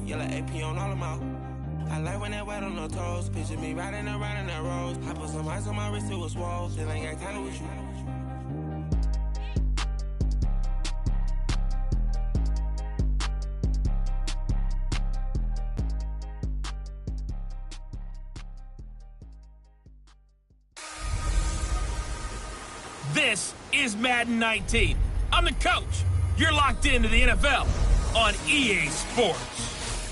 Yellow AP on all of my. I like when that wet on the toes. Picture me riding around in that rose. I put some ice on my wrist, it was swole. Still ain't got time with you. This is Madden 19. I'm the coach. You're locked into the NFL on EA Sports.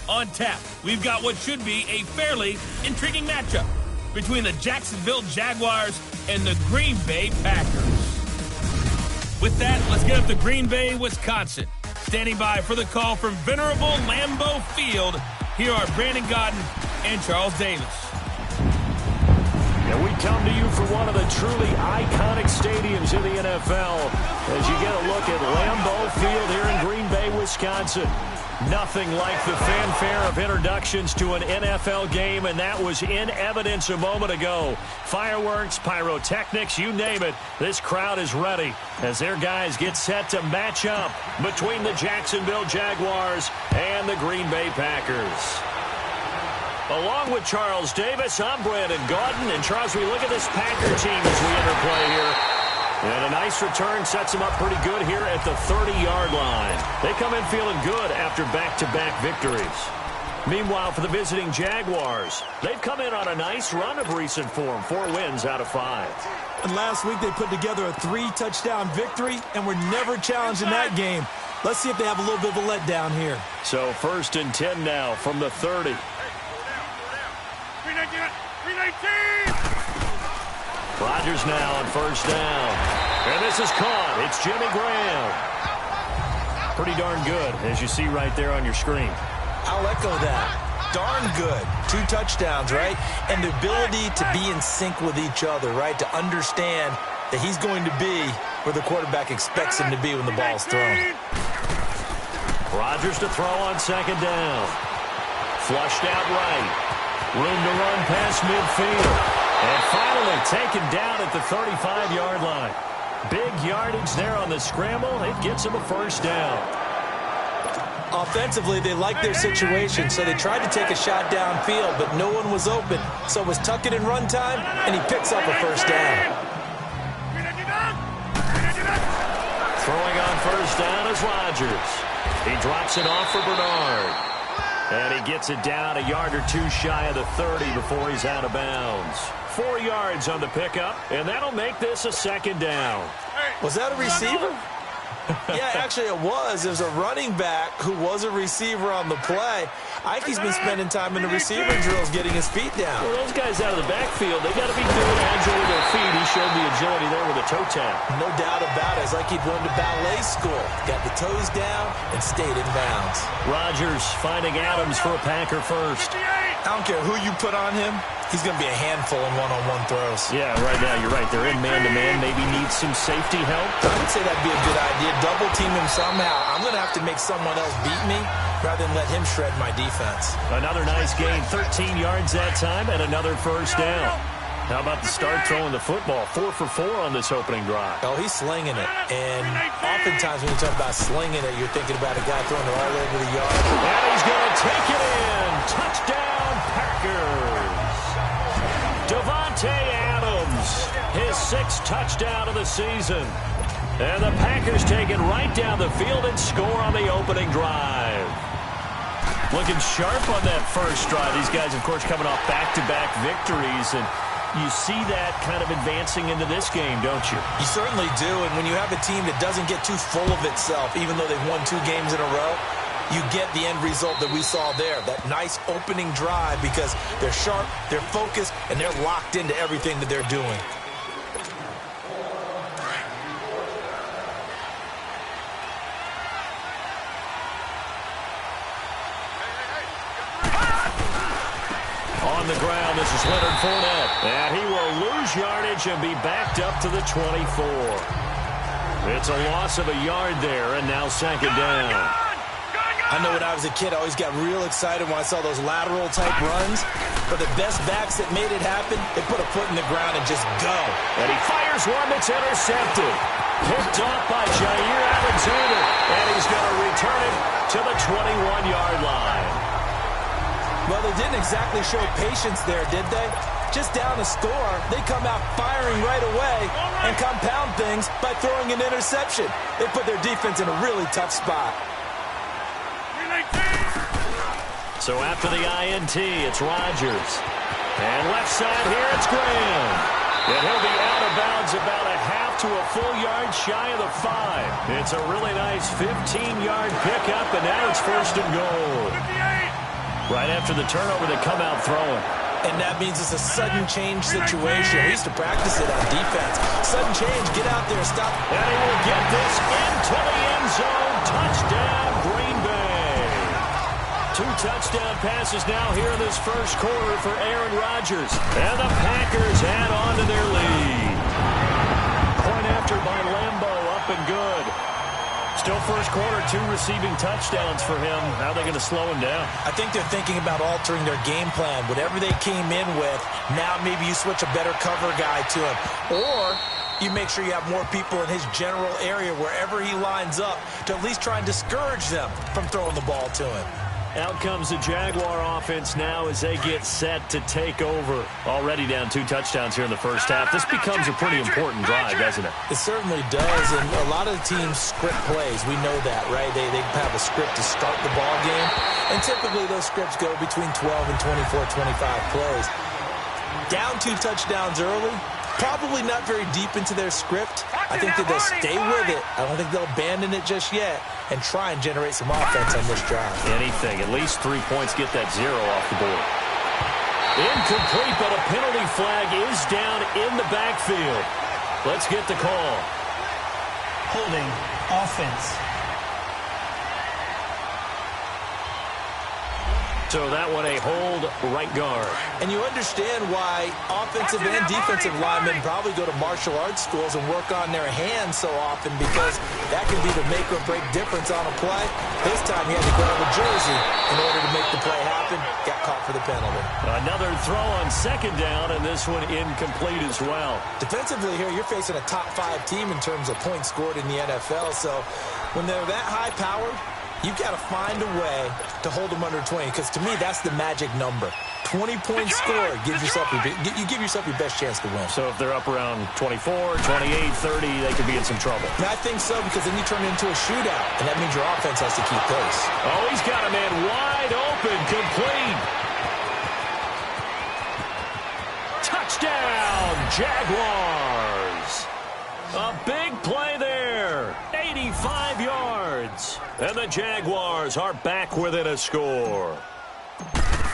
On tap, we've got what should be a fairly intriguing matchup between the Jacksonville Jaguars and the Green Bay Packers. With that, let's get up to Green Bay, Wisconsin. Standing by for the call from venerable Lambeau Field, here are Brandon Godden and Charles Davis. And we come to you from one of the truly iconic stadiums in the NFL as you get a look at Lambeau Field here in Green Bay, Wisconsin. Nothing like the fanfare of introductions to an NFL game, and that was in evidence a moment ago. Fireworks, pyrotechnics, you name it, this crowd is ready as their guys get set to match up between the Jacksonville Jaguars and the Green Bay Packers. Along with Charles Davis, I'm Brandon Gaudin. And Charles, we look at this Packer team as we interplay here. And a nice return sets them up pretty good here at the 30-yard line. They come in feeling good after back-to-back victories. Meanwhile, for the visiting Jaguars, they've come in on a nice run of recent form, 4 wins out of 5. And last week they put together a 3-touchdown victory and were never challenged in that game. Let's see if they have a little bit of a letdown here. So 1st and 10 now from the 30. 319! Rodgers now on 1st down. And this is caught. It's Jimmy Graham. Pretty darn good, as you see right there on your screen. I'll echo that. Darn good. 2 touchdowns, right? And the ability to be in sync with each other, right? To understand that he's going to be where the quarterback expects him to be when the ball's thrown. Rodgers to throw on 2nd down. Flushed out right. Room to run past midfield. And finally taken down at the 35-yard line. Big yardage there on the scramble. It gets him a 1st down. Offensively, they liked their situation, so they tried to take a shot downfield, but no one was open. So it was tuck it in run time, and he picks up a 1st down. Throwing on 1st down is Rodgers. He drops it off for Bernard. And he gets it down a yard or 2 shy of the 30 before he's out of bounds. 4 yards on the pickup, and that'll make this a 2nd down. Was that a receiver? Yeah, actually it was. It was a running back who was a receiver on the play. I think he's been spending time in the receiver drills getting his feet down. Well, those guys out of the backfield, they got to be good agile with their feet. He showed the agility there with a toe tap. No doubt about it. It's like he'd run to ballet school. Got the toes down and stayed in bounds. Rodgers finding Adams for a Packer 1st. I don't care who you put on him. He's going to be a handful in one-on-one throws. Yeah, right now you're right. They're in man-to-man. Maybe needs some safety help. I would say that'd be a good idea. Double team him somehow. I'm going to have to make someone else beat me rather than let him shred my defense. Another nice gain. 13 yards that time and another 1st down. How about the start throwing the football? 4 for 4 on this opening drive. Oh, he's slinging it. And oftentimes when you talk about slinging it, you're thinking about a guy throwing it all over the yard. And he's going to take it in. Touchdown, Packers. Davante Adams, his 6th touchdown of the season. And the Packers take it right down the field and score on the opening drive. Looking sharp on that first drive. These guys, of course, coming off back-to-back victories. And you see that kind of advancing into this game, don't you? You certainly do. And when you have a team that doesn't get too full of itself, even though they've won 2 games in a row, you get the end result that we saw there, that nice opening drive, because they're sharp, they're focused, and they're locked into everything that they're doing. On the ground, this is Leonard Fournette. And he will lose yardage and be backed up to the 24. It's a loss of a yard there, and now 2nd down. I know when I was a kid, I always got real excited when I saw those lateral-type runs. But the best backs that made it happen, they put a foot in the ground and just go. And he fires one that's intercepted. Picked off by Jair Alexander. And he's going to return it to the 21-yard line. Well, they didn't exactly show patience there, did they? Just down a score, they come out firing right away and compound things by throwing an interception. They put their defense in a really tough spot. So after the INT, it's Rodgers. And left side here, it's Graham. And he'll be out of bounds about a half to a full yard shy of the 5. It's a really nice 15-yard pickup, and now it's 1st and goal. Right after the turnover, they come out throwing. And that means it's a sudden change situation. We used to practice it on defense. Sudden change, get out there, stop. And he will get this into the end zone. Touchdown, Green Bay. 2 touchdown passes now here in this first quarter for Aaron Rodgers. And the Packers add on to their lead. Point after by Lambo, up and good. Still first quarter, 2 receiving touchdowns for him. How are they going to slow him down? I think they're thinking about altering their game plan. Whatever they came in with, now maybe you switch a better cover guy to him. Or you make sure you have more people in his general area wherever he lines up to at least try and discourage them from throwing the ball to him. Out comes the Jaguar offense now as they get set to take over. Already down 2 touchdowns here in the first half. This becomes a pretty important drive, doesn't it? It certainly does, and a lot of the teams script plays. We know that, right? They have a script to start the ball game, and typically those scripts go between 12 and 24, 25 plays. Down 2 touchdowns early, probably not very deep into their script. I think that they'll stay with it. I don't think they'll abandon it just yet and try and generate some offense on this drive. Anything. At least 3 points, get that 0 off the board. Incomplete, but a penalty flag is down in the backfield. Let's get the call. Holding offense. So that one a hold right guard. And you understand why offensive and defensive linemen probably go to martial arts schools and work on their hands so often, because that can be the make or break difference on a play. This time he had to grab a jersey in order to make the play happen. Got caught for the penalty. Another throw on 2nd down, and this one incomplete as well. Defensively here, you're facing a top 5 team in terms of points scored in the NFL. So when they're that high-powered, you've got to find a way to hold them under 20, because to me, that's the magic number. 20 points scored, you give yourself your best chance to win. So if they're up around 24, 28, 30, they could be in some trouble. And I think so, because then you turn it into a shootout, and that means your offense has to keep pace. Oh, he's got a man wide open, complete. Touchdown, Jaguars. A big play there. 85 yards. And the Jaguars are back within a score.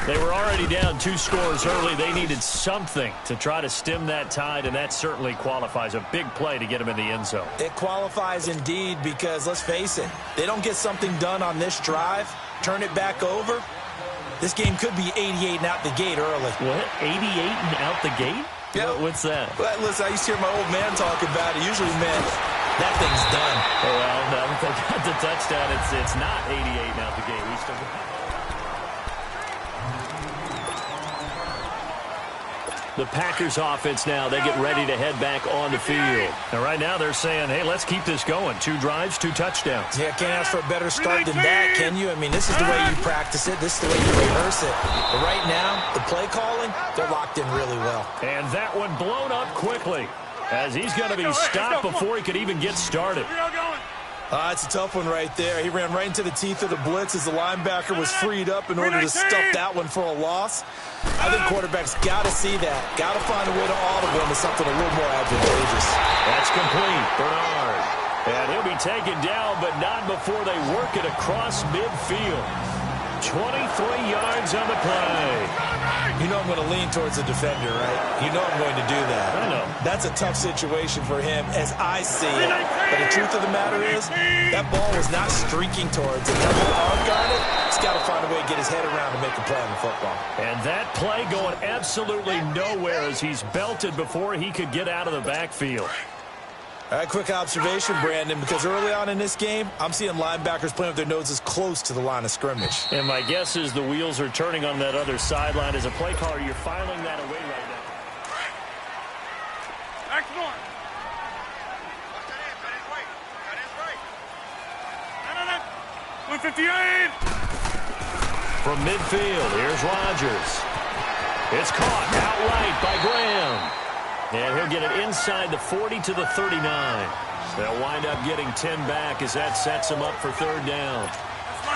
They were already down 2 scores early. They needed something to try to stem that tide, and that certainly qualifies. A big play to get them in the end zone. It qualifies indeed, because let's face it, they don't get something done on this drive, turn it back over, this game could be 88 and out the gate early. What? 88 and out the gate? Yeah. What's that? Well, listen, I used to hear my old man talk about it. Usually meant that thing's done. Oh, well, now that they got the touchdown, it's not 88 and out the gate. We still the Packers offense now, they get ready to head back on the field. And right now they're saying, hey, let's keep this going. 2 drives, 2 touchdowns. Yeah, can't ask for a better start than that, can you? I mean, this is the way you practice it. This is the way you rehearse it. But right now, the play calling, they're locked in really well. And that one blown up quickly, as he's going to be stopped before he could even get started. It's a tough one right there. He ran right into the teeth of the blitz as the linebacker was freed up in order to stuff that one for a loss. I think quarterbacks got to see that. Got to find a way to audible into something a little more advantageous. That's complete. Bernard. And he'll be taken down, but not before they work it across midfield. 23 yards on the play. You know I'm going to lean towards the defender, right? You know I'm going to do that. I know. That's a tough situation for him as I see it. But the truth of the matter is, that ball was not streaking towards him. On guard it, he's got to find a way to get his head around to make a play on the football. And that play going absolutely nowhere as he's belted before he could get out of the backfield. All right, quick observation, Brandon, because early on in this game, I'm seeing linebackers playing with their noses close to the line of scrimmage. And my guess is the wheels are turning on that other sideline. As a play caller, you're filing that away right now. Excellent. That is right. 158. From midfield, here's Rodgers. It's caught outright by Graham. And he'll get it inside the 40 to the 39. They'll wind up getting 10 back as that sets them up for third down.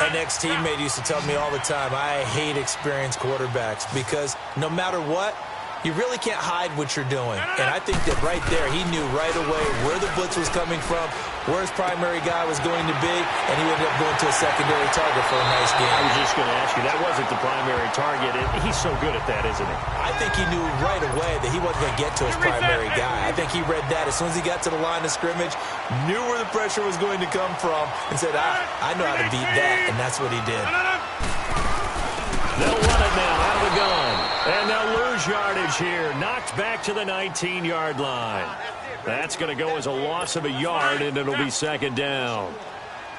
An ex-teammate used to tell me all the time, I hate experienced quarterbacks because no matter what, you really can't hide what you're doing. And I think that right there, he knew right away where the blitz was coming from, where his primary guy was going to be, and he ended up going to a secondary target for a nice game. I was just going to ask you, that wasn't the primary target. He's so good at that, isn't he? I think he knew right away that he wasn't going to get to his primary guy. I think he read that as soon as he got to the line of scrimmage, knew where the pressure was going to come from, and said, I know how to beat that, and that's what he did. They'll run it now out of the gun. And they'll lose yardage here. Knocked back to the 19-yard line. That's going to go as a loss of a yard, and it'll be second down.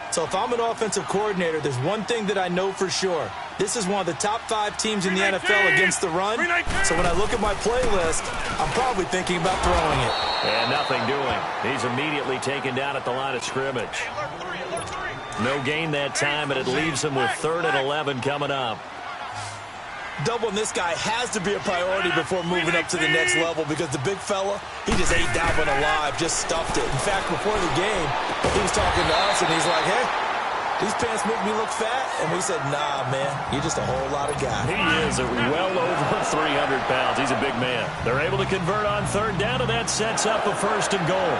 So if I'm an offensive coordinator, there's one thing that I know for sure. This is one of the top 5 teams in the NFL against the run. So when I look at my playlist, I'm probably thinking about throwing it. And nothing doing. He's immediately taken down at the line of scrimmage. No gain that time, and it leaves him with 3rd and 11 coming up. Doubling this guy has to be a priority before moving up to the next level because the big fella, he just ate that one alive, just stuffed it. In fact, before the game, he was talking to us, and he's like, hey, these pants make me look fat. And we said, nah, man, you're just a whole lot of guy. He is well over 300 pounds. He's a big man. They're able to convert on third down, and that sets up a 1st and goal.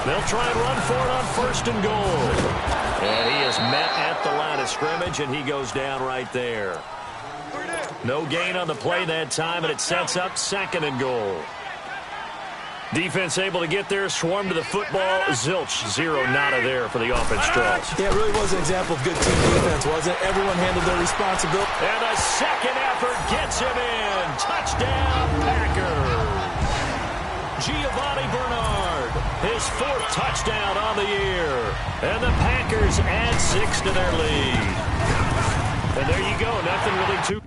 They'll try and run for it on 1st and goal. And he is met at the line of scrimmage, and he goes down right there. No gain on the play that time, and it sets up 2nd and goal. Defense able to get there, swarm to the football. Zilch, 0 nada there for the offense draws. Yeah, it really was an example of good team defense, wasn't it? Everyone handled their responsibility. And a second effort gets him in. Touchdown, Packers. Giovanni Bernard, his 4th touchdown on the year. And the Packers add 6 to their lead. And there you go, nothing really too...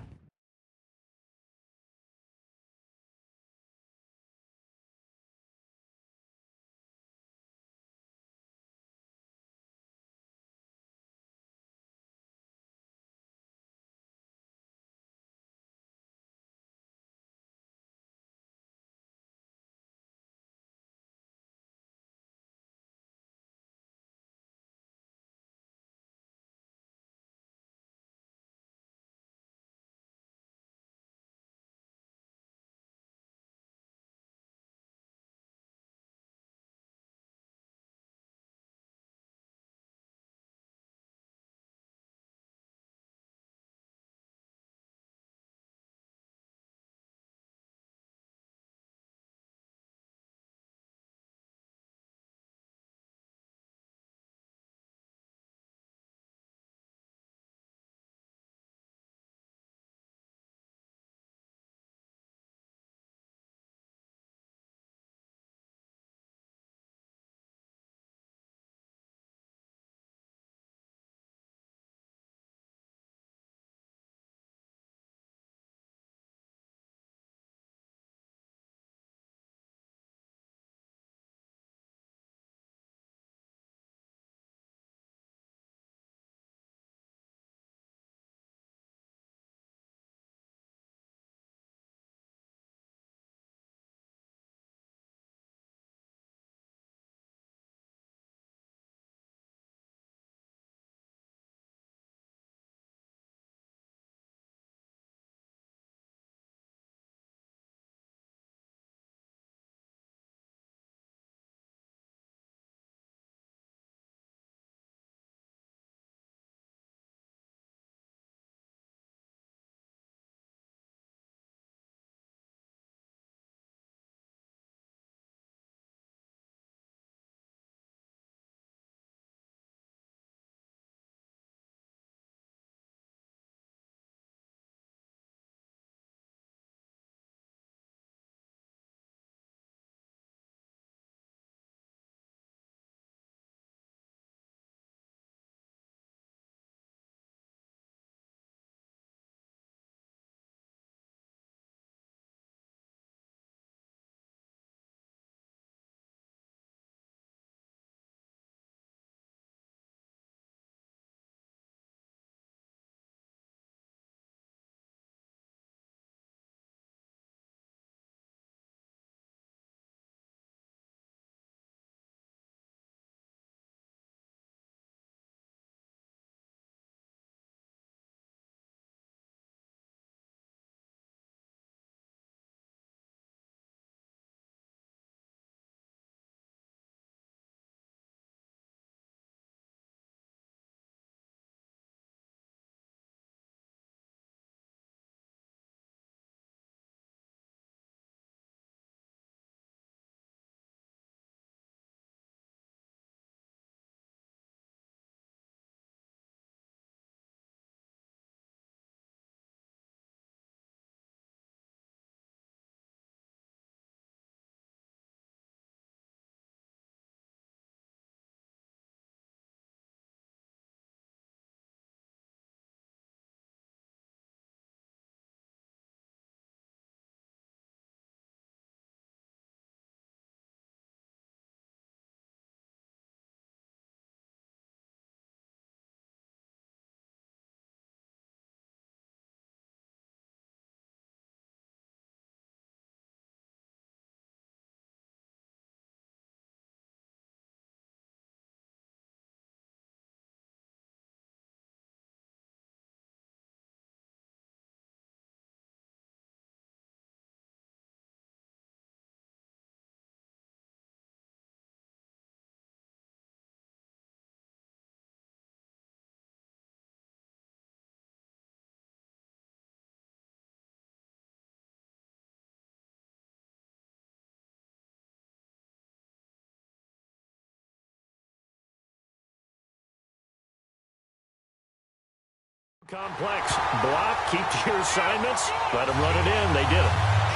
Complex. Block, keep to your assignments, let them run it in. They did it.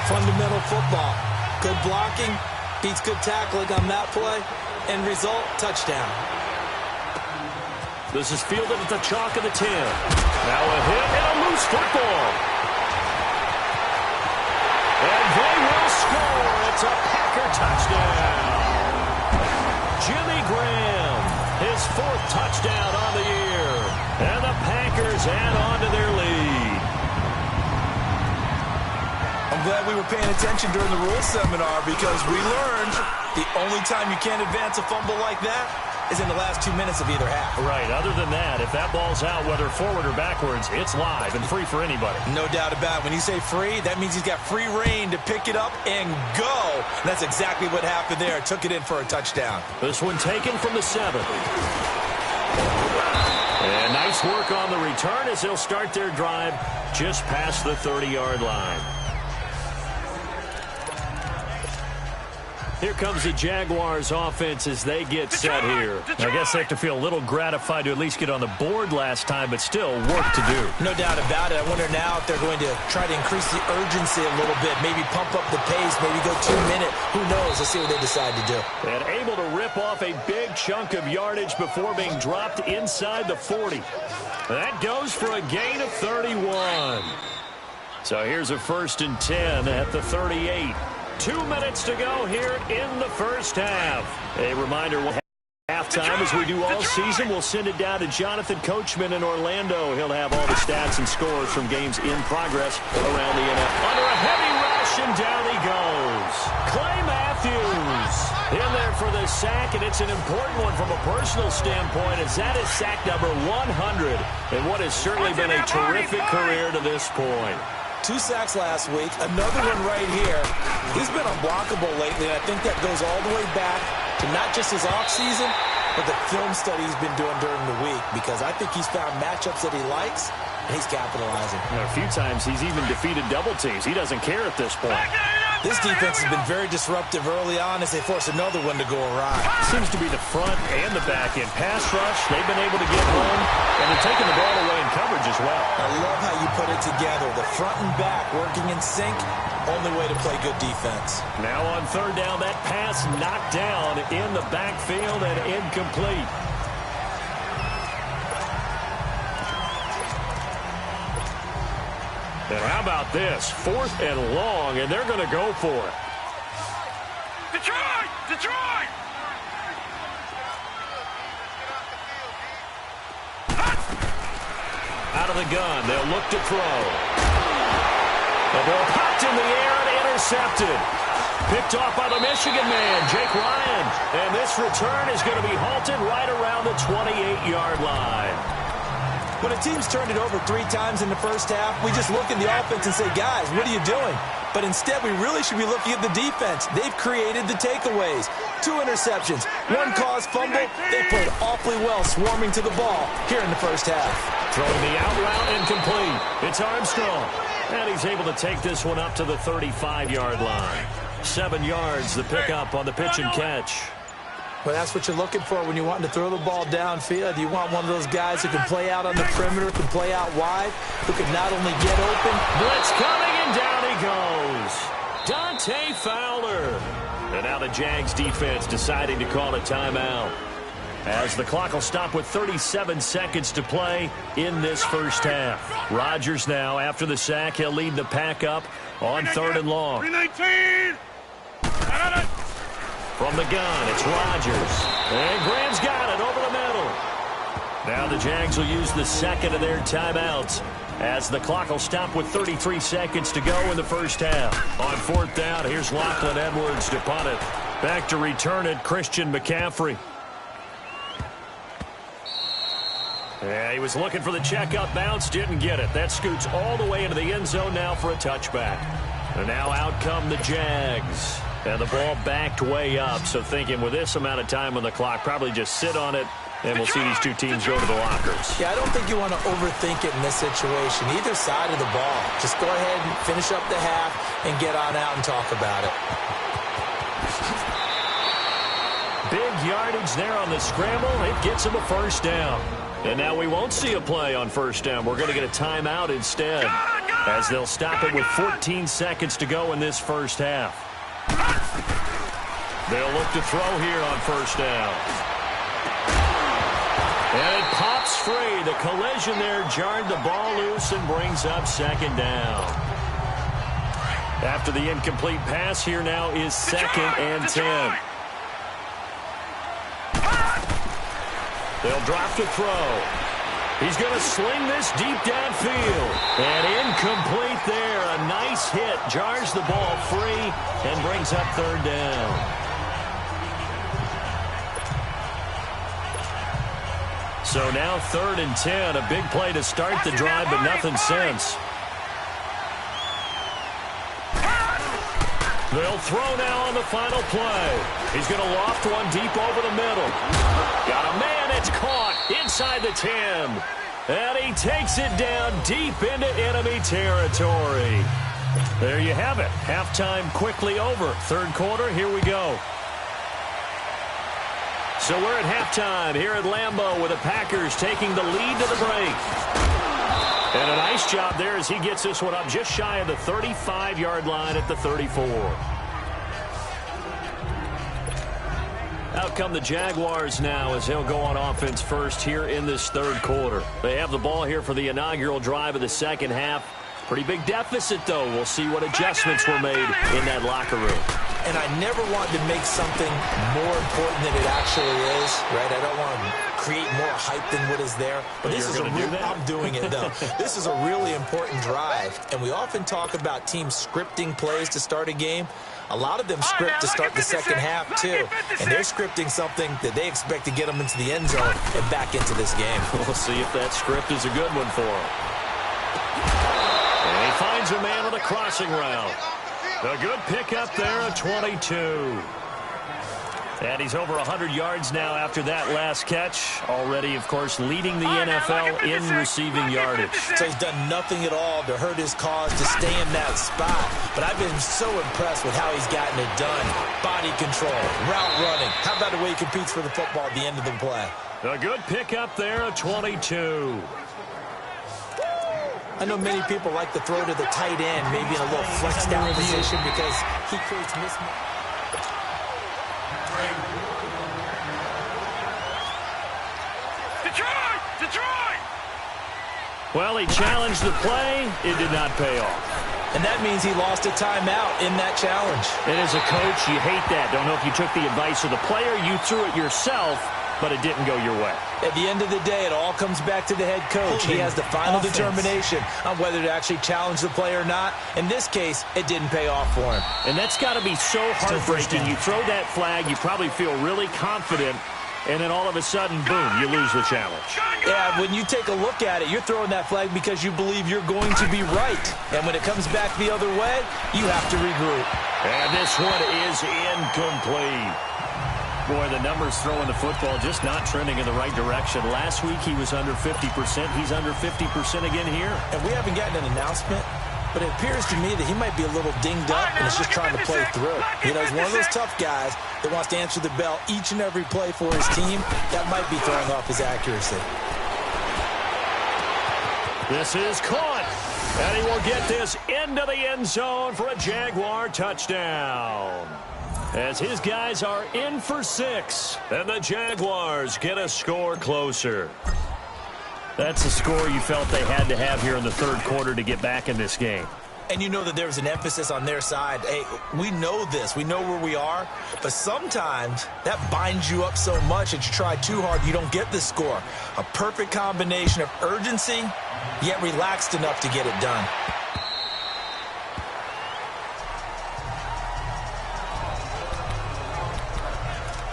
Fundamental football. Good blocking, beats good tackling on that play, end result, touchdown. This is fielded at the chalk of the 10. Now a hit and a loose football. And they will score. It's a Packer touchdown. Jimmy Graham, his 4th touchdown on the year. And the Packers add on to their lead. I'm glad we were paying attention during the rules seminar because we learned the only time you can't advance a fumble like that is in the last 2 minutes of either half. Right. Other than that, if that ball's out, whether forward or backwards, it's live and free for anybody. No doubt about it. When you say free, that means he's got free reign to pick it up and go. And that's exactly what happened there. Took it in for a touchdown. This one taken from the 7. And nice work on the return as they'll start their drive just past the 30-yard line. Here comes the Jaguars offense as they get set here. I guess they have to feel a little gratified to at least get on the board last time, but still work to do. No doubt about it. I wonder now if they're going to try to increase the urgency a little bit, maybe pump up the pace, maybe go 2 minute. Who knows? Let's see what they decide to do. And able to rip off a big chunk of yardage before being dropped inside the 40. That goes for a gain of 31. So here's a 1st and 10 at the 38. 2 minutes to go here in the first half. A reminder, halftime, as we do all season, we'll send it down to Jonathan Coachman in Orlando. He'll have all the stats and scores from games in progress around the NFL. Under a heavy rush, and down he goes. Clay Matthews in there for the sack, and it's an important one from a personal standpoint, as that is sack number 100 in what has certainly been a terrific career to this point. 2 sacks last week, another one right here. He's been unblockable lately, and I think that goes all the way back to not just his offseason, but the film study he's been doing during the week, because I think he's found matchups that he likes, and he's capitalizing. A few times he's even defeated double teams. He doesn't care at this point. This defense has been very disruptive early on as they force another one to go awry. Seems to be the front and the back end. Pass rush, they've been able to get home, and they're taking the ball away in coverage as well. I love how you put it together. The front and back working in sync, only way to play good defense. Now on 3rd down, that pass knocked down in the backfield and incomplete. And how about this? 4th and long, and they're going to go for it. Detroit! Detroit! Out of the gun, they'll look to throw. The ball popped in the air and intercepted. Picked off by the Michigan man, Jake Ryan. And this return is going to be halted right around the 28-yard line. When a team's turned it over 3 times in the first half, we just look at the offense and say, guys, what are you doing? But instead, we really should be looking at the defense. They've created the takeaways. 2 interceptions, 1 caused fumble. They played awfully well swarming to the ball here in the first half. Throwing the out route incomplete. It's Armstrong. And he's able to take this one up to the 35-yard line. 7 yards, the pickup on the pitch and catch. Well, that's what you're looking for when you're wanting to throw the ball downfield. You want one of those guys who can play out on the perimeter, can play out wide, who can not only get open. Blitz coming, and down he goes. Dante Fowler. And now the Jags defense deciding to call a timeout, as the clock will stop with 37 seconds to play in this first half. Rodgers now, after the sack, he'll lead the pack up on 3rd and long. 319! From the gun, it's Rodgers. And Graham's got it over the middle. Now the Jags will use the second of their timeouts, as the clock will stop with 33 seconds to go in the first half. On 4th down, here's Lachlan Edwards to punt it. Back to return it, Christian McCaffrey. Yeah, he was looking for the check-up bounce, didn't get it. That scoots all the way into the end zone now for a touchback. And now out come the Jags. And the ball backed way up, so thinking with this amount of time on the clock, probably just sit on it, and we'll see these 2 teams go to the lockers. Yeah, I don't think you want to overthink it in this situation, either side of the ball. Just go ahead and finish up the half and get on out and talk about it. Big yardage there on the scramble. It gets him a first down. And now we won't see a play on first down. We're going to get a timeout instead, as they'll stop it with 14 seconds to go in this first half. They'll look to throw here on first down. And it pops free. The collision there jarred the ball loose and brings up second down. After the incomplete pass, here now is second and 10. They'll drop to throw. He's going to sling this deep downfield. And incomplete there. A nice hit. Jars the ball free and brings up third down. So now third and 10. A big play to start the drive, but nothing since. They'll throw now on the final play. He's going to loft one deep over the middle. Got a man. It's caught inside the 10. And he takes it down deep into enemy territory. There you have it. Halftime quickly over. Third quarter, here we go. So we're at halftime here at Lambeau with the Packers taking the lead to the break. And a nice job there as he gets this one up just shy of the 35-yard line at the 34. Out come the Jaguars now as they'll go on offense first here in this third quarter. They have the ball here for the inaugural drive of the second half. Pretty big deficit, though. We'll see what adjustments were made in that locker room. And I never want to make something more important than it actually is, right? I don't want to create more hype than what is there. But this is I'm doing it, though. This is a really important drive. And we often talk about teams scripting plays to start a game. A lot of them script to start the second half, too. And they're scripting something that they expect to get them into the end zone and back into this game. We'll see if that script is a good one for them. And he finds a man on a crossing route. A good pickup there at 22. And he's over 100 yards now after that last catch. Already, of course, leading the NFL in receiving yardage. So he's done nothing at all to hurt his cause to stay in that spot. But I've been so impressed with how he's gotten it done. Body control, route running. How about the way he competes for the football at the end of the play? A good pickup there at 22. I know many people like to throw to the tight end, maybe in a little flexed out position because he creates mismatch. Detroit! Well, he challenged the play. It did not pay off. And that means he lost a timeout in that challenge. And as a coach, you hate that. Don't know if you took the advice of the player. You threw it yourself, but it didn't go your way. At the end of the day, it all comes back to the head coach. He has the final determination on whether to actually challenge the play or not. In this case, it didn't pay off for him. And that's got to be so heartbreaking. You throw that flag, you probably feel really confident, and then all of a sudden, boom, you lose the challenge. Yeah, when you take a look at it, you're throwing that flag because you believe you're going to be right. And when it comes back the other way, you have to regroup. And this one is incomplete. Boy, the numbers throwing the football just not trending in the right direction. Last week he was under 50%. He's under 50% again here. And we haven't gotten an announcement, but it appears to me that he might be a little dinged up and is just trying to play through. You know, he's one of those tough guys that wants to answer the bell each and every play for his team. That might be throwing off his accuracy. This is caught. And he will get this into the end zone for a Jaguar touchdown. As his guys are in for 6, and the Jaguars get a score closer. That's a score you felt they had to have here in the third quarter to get back in this game. And you know that there was an emphasis on their side. Hey, we know this. We know where we are. But sometimes that binds you up so much that you try too hard, you don't get the score. A perfect combination of urgency, yet relaxed enough to get it done.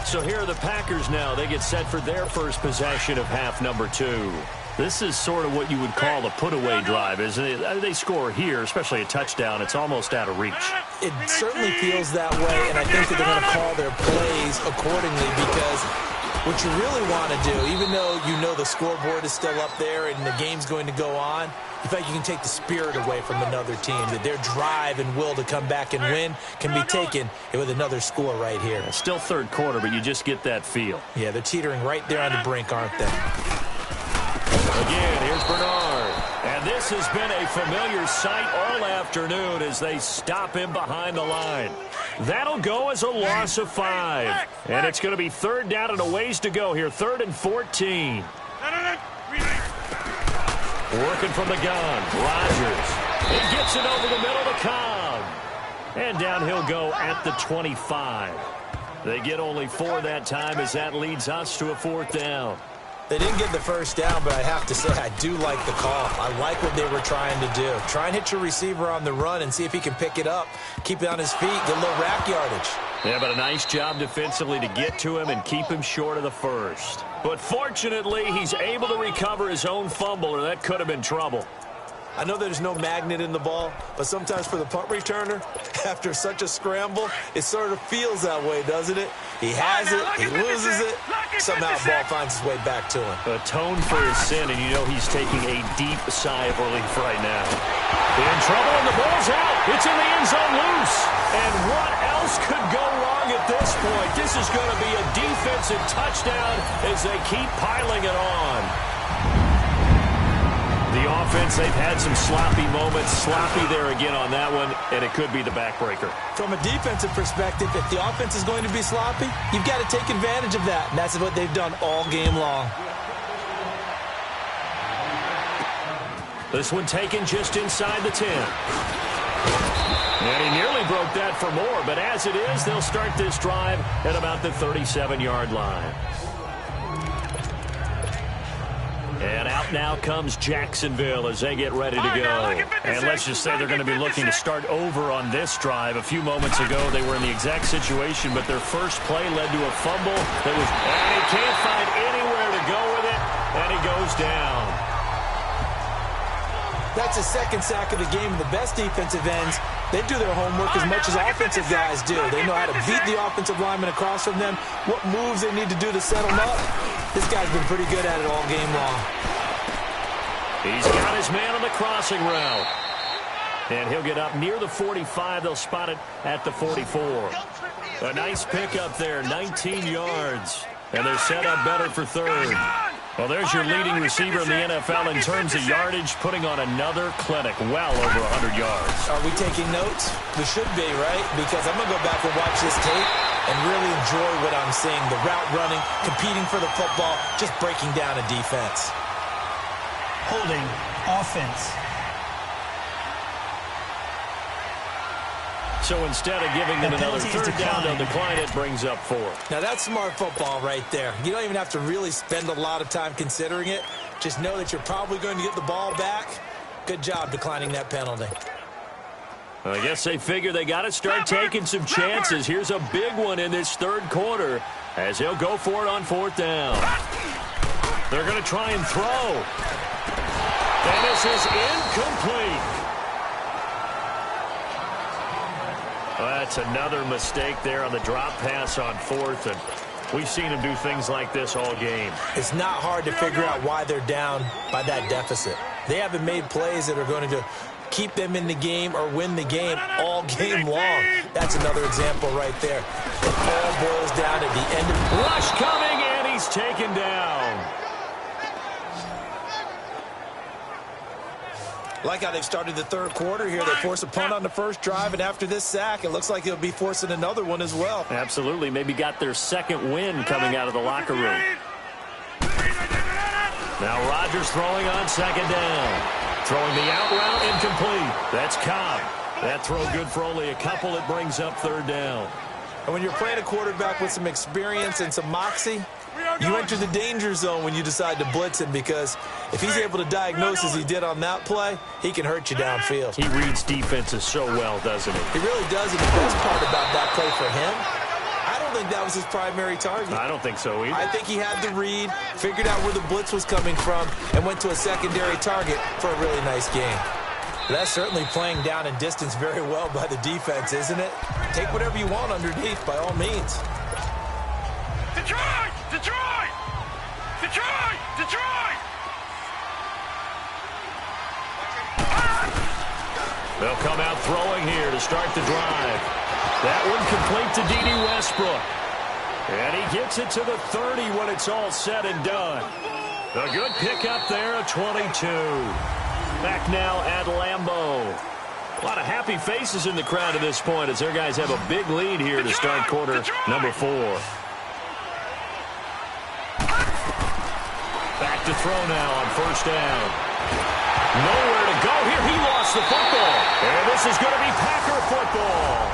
So here are the Packers now. They get set for their first possession of half number 2. This is sort of what you would call a put-away drive, isn't it? They score here, especially a touchdown. It's almost out of reach. It certainly feels that way, and I think that they're going to call their plays accordingly because what you really want to do, even though you know the scoreboard is still up there and the game's going to go on, you feel like you can take the spirit away from another team, that their drive and will to come back and win can be taken with another score right here. It's still third quarter, but you just get that feel. Yeah, they're teetering right there on the brink, aren't they? again. Here's Bernard. And this has been a familiar sight all afternoon as they stop him behind the line. That'll go as a loss of 5. And it's going to be third down and a ways to go here. 3rd and 14. Working from the gun. Rodgers. He gets it over the middle to Cobb. And down he'll go at the 25. They get only 4 that time as that leads us to a 4th down. They didn't get the first down, but I have to say I do like the call. I like what they were trying to do. Try and hit your receiver on the run and see if he can pick it up. Keep it on his feet, get a little rack yardage. Yeah, but a nice job defensively to get to him and keep him short of the first. But fortunately, he's able to recover his own fumble, or that could have been trouble. I know there's no magnet in the ball, but sometimes for the punt returner, after such a scramble, it sort of feels that way, doesn't it? He has it, he loses it, somehow the ball finds its way back to him. Atone for his sin, and you know he's taking a deep sigh of relief right now. In trouble, and the ball's out. It's in the end zone loose. And what else could go wrong at this point? This is going to be a defensive touchdown as they keep piling it on. The offense, they've had some sloppy moments. Sloppy there again on that one, and it could be the backbreaker. From a defensive perspective, if the offense is going to be sloppy, you've got to take advantage of that. And that's what they've done all game long. This one taken just inside the 10. And he nearly broke that for more, but as it is, they'll start this drive at about the 37-yard line. And out now comes Jacksonville as they get ready to go. And let's just say they're going to be looking to start over on this drive. A few moments ago, they were in the exact situation, but their first play led to a fumble. And he can't find anywhere to go with it, and he goes down. That's his second sack of the game. The best defensive ends, they do their homework as much as offensive guys do. They know how to beat the offensive lineman across from them, what moves they need to do to set them up. This guy's been pretty good at it all game long. He's got his man on the crossing route. And he'll get up near the 45. They'll spot it at the 44. A nice pickup there, 19 yards. And they're set up better for third. Well, there's your leading receiver in the NFL in terms of yardage, putting on another clinic, well over 100 yards. Are we taking notes? We should be, right? Because I'm going to go back and watch this tape and really enjoy what I'm seeing. The route running, competing for the football, just breaking down a defense. Holding offense. So instead of giving them another third down, they'll decline it, brings up 4. Now that's smart football right there. You don't even have to really spend a lot of time considering it. Just know that you're probably going to get the ball back. Good job declining that penalty. Well, I guess they figure they got to start taking some chances. Here's a big one in this third quarter as he'll go for it on 4th down. They're going to try and throw. And this is incomplete. Well, that's another mistake there on the drop pass on 4th, and we've seen him do things like this all game. It's not hard to figure out why they're down by that deficit. They haven't made plays that are going to keep them in the game or win the game all game long. That's another example right there. It all boils down at the end of the rush coming, and he's taken down. Like how they've started the third quarter here. They force a punt on the first drive, and after this sack, it looks like they'll be forcing another one as well. Absolutely. Maybe got their second win coming out of the locker room. Now Rodgers throwing on 2nd down. Throwing the out route incomplete. That's Cobb. That throw good for only a couple. It brings up 3rd down. And when you're playing a quarterback with some experience and some moxie, you enter the danger zone when you decide to blitz him, because if he's able to diagnose as he did on that play, he can hurt you downfield. He reads defenses so well, doesn't he? He really does, and the best part about that play for him, I don't think that was his primary target. I don't think so either. I think he had the read, figured out where the blitz was coming from, and went to a secondary target for a really nice game. That's certainly playing down and distance very well by the defense, isn't it? Take whatever you want underneath, by all means. Detroit! Detroit! Detroit! Detroit! They'll come out throwing here to start the drive. That one complete to D.D. Westbrook. And he gets it to the 30 when it's all said and done. A good pickup there, a 22. Back now at Lambeau. A lot of happy faces in the crowd at this point as their guys have a big lead here to start quarter number 4. Back to throw now on first down. Nowhere to go here. He lost the football. And this is going to be Packer football.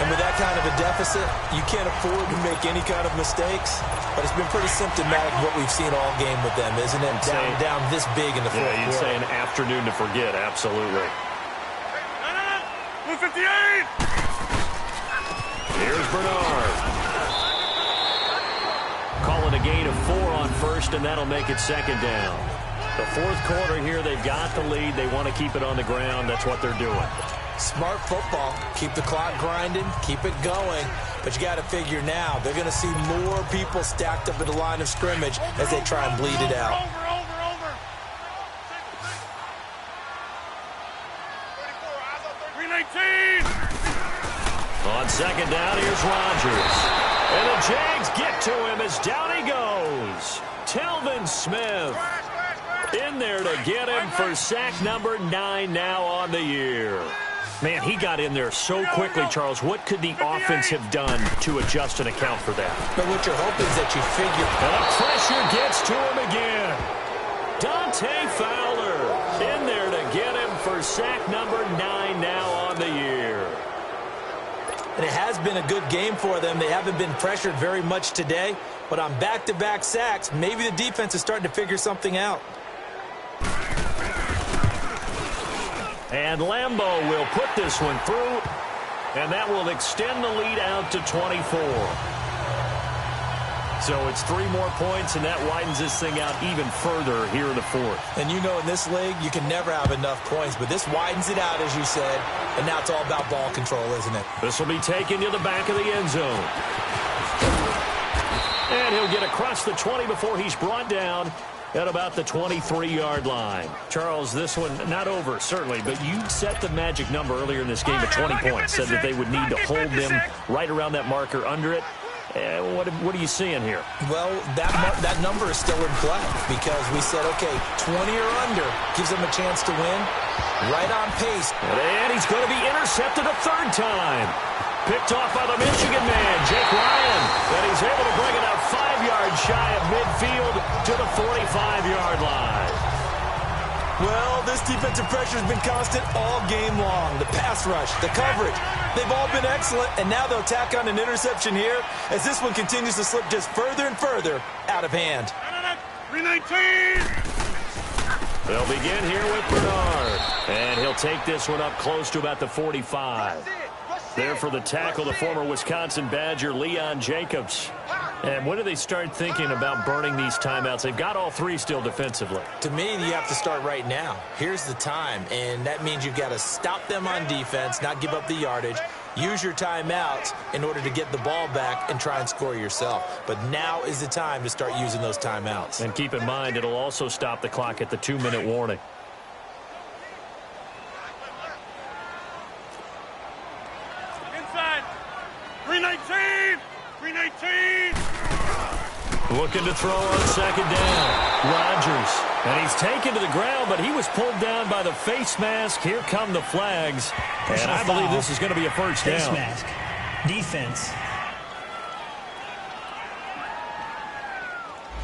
And with that kind of a deficit, you can't afford to make any kind of mistakes. But it's been pretty symptomatic of what we've seen all game with them, isn't it? Down this big in the fourth quarter. You'd say an afternoon to forget, absolutely. 158! Here's Bernard. Call it a gain of 4 on first, and that'll make it second down. The fourth quarter here, they've got the lead. They want to keep it on the ground. That's what they're doing. Smart football. Keep the clock grinding. Keep it going. But you got to figure now, they're going to see more people stacked up at the line of scrimmage as they try and bleed it out. Over. 319! On second down, here's Rodgers. And the Jags get to him as down he goes. Telvin Smith in there to get him for sack number 9 now on the year. Man, he got in there so quickly, Charles. What could the offense have done to adjust and account for that? But what you're hoping is that you figure... And the pressure gets to him again. Dante Fowler in there to get him for sack number 9 now on the year. And it has been a good game for them. They haven't been pressured very much today. But on back-to-back sacks, maybe the defense is starting to figure something out. And Lambeau will put this one through, and that will extend the lead out to 24. So it's 3 more points, and that widens this thing out even further here in the fourth. And you know in this league, you can never have enough points, but this widens it out, as you said, and now it's all about ball control, isn't it? This will be taken to the back of the end zone. And he'll get across the 20 before he's brought down at about the 23-yard line. Charles, this one not over, certainly, but you set the magic number earlier in this game at 20 points, said that they would need to hold them right around that marker under it. What are you seeing here? Well, that number is still in play because we said, okay, 20 or under gives them a chance to win. Right on pace. And he's going to be intercepted a 3rd time. Picked off by the Michigan man, Jake Ryan. And he's able to bring it out 5 yards shy of midfield to the 45-yard line. Well, this defensive pressure has been constant all game long. The pass rush, the coverage, they've all been excellent. And now they'll tack on an interception here as this one continues to slip just further and further out of hand. 319! They'll begin here with Bernard. And he'll take this one up close to about the 45. There for the tackle, the former Wisconsin Badger, Leon Jacobs. And when do they start thinking about burning these timeouts? They've got all 3 still defensively. To me, you have to start right now. Here's the time, and that means you've got to stop them on defense, not give up the yardage, use your timeouts in order to get the ball back and try and score yourself. But now is the time to start using those timeouts. And keep in mind, it'll also stop the clock at the 2-minute warning. Inside! 319! 319! Looking to throw on second down. Rodgers. And he's taken to the ground, but he was pulled down by the face mask. Here come the flags. And I believe this is going to be a first down. Face mask. Defense.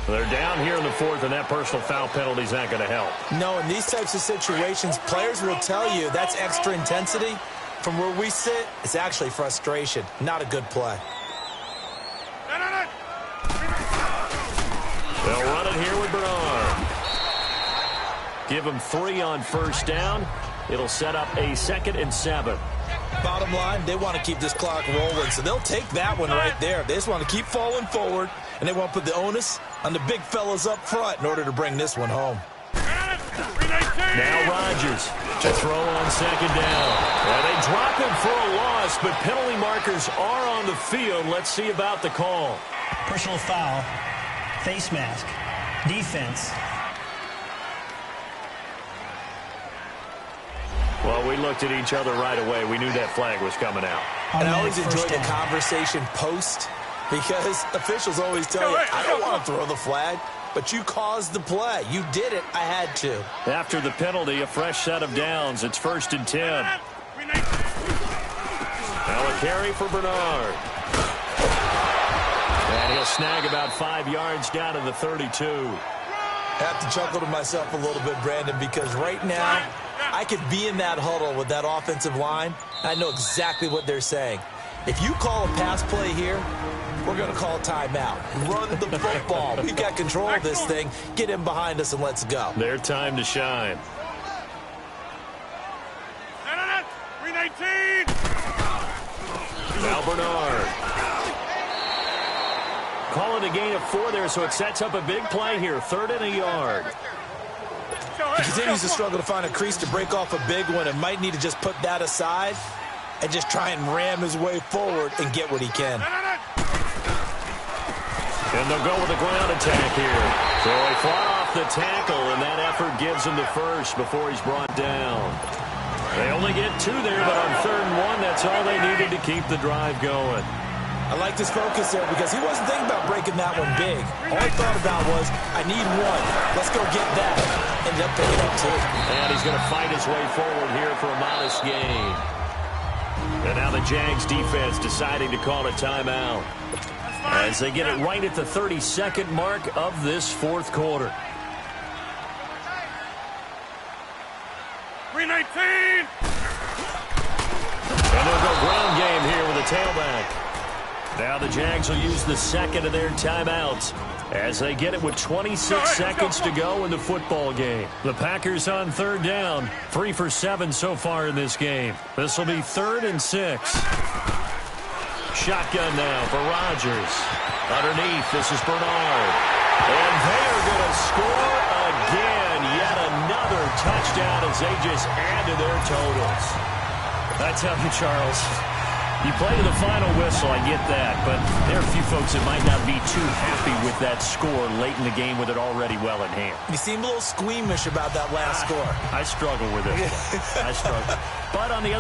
They're down here in the fourth, and that personal foul penalty is not going to help. No, in these types of situations, players will tell you that's extra intensity. From where we sit, it's actually frustration. Not a good play. They'll run it here with Bernard. Give him 3 on first down. It'll set up a 2nd and 7. Bottom line, they want to keep this clock rolling, so they'll take that one right there. They just want to keep falling forward, and they want to put the onus on the big fellas up front in order to bring this one home. Now Rodgers to throw on second down. Well, they drop him for a loss, but penalty markers are on the field. Let's see about the call. Personal foul. Face mask. Defense. Well, we looked at each other right away. We knew that flag was coming out. And I always enjoy the conversation post Because officials always tell you, I don't want to throw the flag, but you caused the play. You did it. I had to. After the penalty, a fresh set of downs. It's 1st and 10. Now a carry for Bernard. And he'll snag about 5 yards down to the 32. I have to chuckle to myself a little bit, Brandon, because right now I could be in that huddle with that offensive line. I know exactly what they're saying. If you call a pass play here, we're going to call a timeout. Run the football. We've got control of this thing. Get him behind us and let's go. Their time to shine. 319. Now Bernard. Call it a gain of 4 there, so it sets up a big play here. 3rd and a yard. He continues to struggle to find a crease to break off a big one and might need to just put that aside and just try and ram his way forward and get what he can. And they'll go with a ground attack here. So he fought off the tackle, and that effort gives him the first before he's brought down. They only get 2 there, but on 3rd and 1, that's all they needed to keep the drive going. I liked his focus there because he wasn't thinking about breaking that one big. All he thought about was, I need 1. Let's go get that. Ended up picking up 2. And he's going to fight his way forward here for a modest gain. And now the Jags defense deciding to call a timeout as they get it right at the 32nd mark of this 4th quarter. 319. And they'll go ground game here with a tailback. Now the Jags will use the 2nd of their timeouts as they get it with 26 seconds to go in the football game. The Packers on 3rd down, 3 for 7 so far in this game. This will be 3rd and 6. Shotgun now for Rodgers. Underneath, this is Bernard. And they are going to score again. Yet another touchdown as they just add to their totals. I tell you, Charles, you play to the final whistle, I get that, but there are a few folks that might not be too happy with that score late in the game with it already well in hand. You seem a little squeamish about that last score. I struggle with it. I struggle. But on the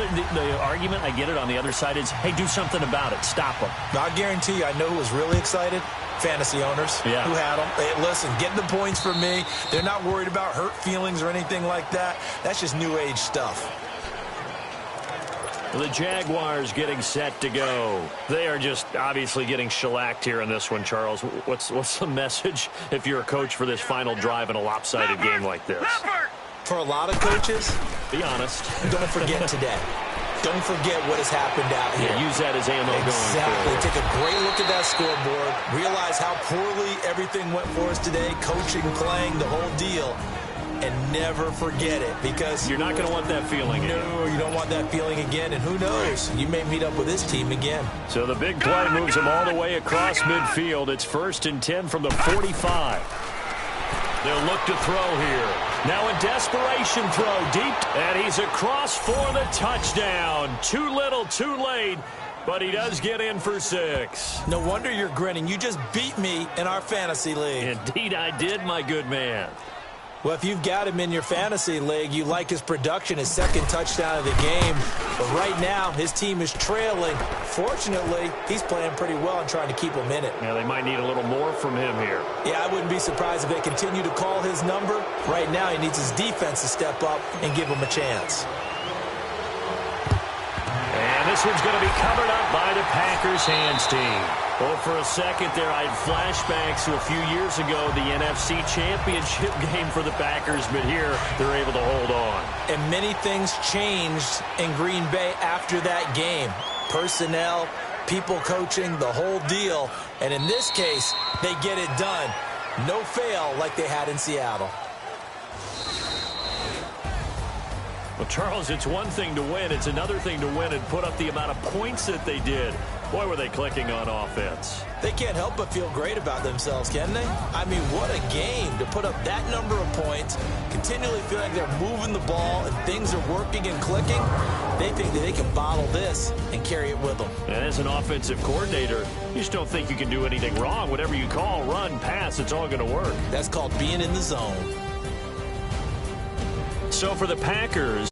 argument, I get it, on the other side is, hey, do something about it. Stop them. I guarantee you, I know who was really excited. Fantasy owners who had them. Hey, listen, get the points from me. They're not worried about hurt feelings or anything like that. That's just new age stuff. The Jaguars getting set to go. They are just obviously getting shellacked here in this one, Charles. What's the message if you're a coach for this final drive in a lopsided game like this? For a lot of coaches, be honest. Don't forget today. Don't forget what has happened out here. Yeah, use that as ammo going Exactly. forward. Take a great look at that scoreboard. Realize how poorly everything went for us today. Coaching, playing, the whole deal. And never forget it, because you're not going to want that feeling again. No, you don't want that feeling again, and who knows? You may meet up with this team again. So the big play moves them all the way across midfield. It's 1st and 10 from the 45. They'll look to throw here. Now a desperation throw deep, and he's across for the touchdown. Too little, too late, but he does get in for 6. No wonder you're grinning. You just beat me in our fantasy league. Indeed I did, my good man. Well, if you've got him in your fantasy league, you like his production, his 2nd touchdown of the game. But right now, his team is trailing. Fortunately, he's playing pretty well and trying to keep him in it. Yeah, they might need a little more from him here. Yeah, I wouldn't be surprised if they continue to call his number. Right now, he needs his defense to step up and give him a chance. And this one's going to be covered up by the Packers hands team. Well, for a second there, I had flashbacks to a few years ago, the NFC Championship game for the Packers, but here they're able to hold on. And many things changed in Green Bay after that game. Personnel, people coaching, the whole deal. And in this case, they get it done. No fail like they had in Seattle. Well, Charles, it's one thing to win. It's another thing to win and put up the amount of points that they did. Boy, were they clicking on offense. They can't help but feel great about themselves, can they? I mean, what a game to put up that number of points, continually feel like they're moving the ball and things are working and clicking. They think that they can bottle this and carry it with them. And as an offensive coordinator, you just don't think you can do anything wrong. Whatever you call, run, pass, it's all going to work. That's called being in the zone. So for the Packers,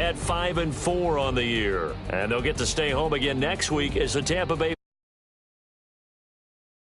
at 5-4 on the year. And they'll get to stay home again next week as the Tampa Bay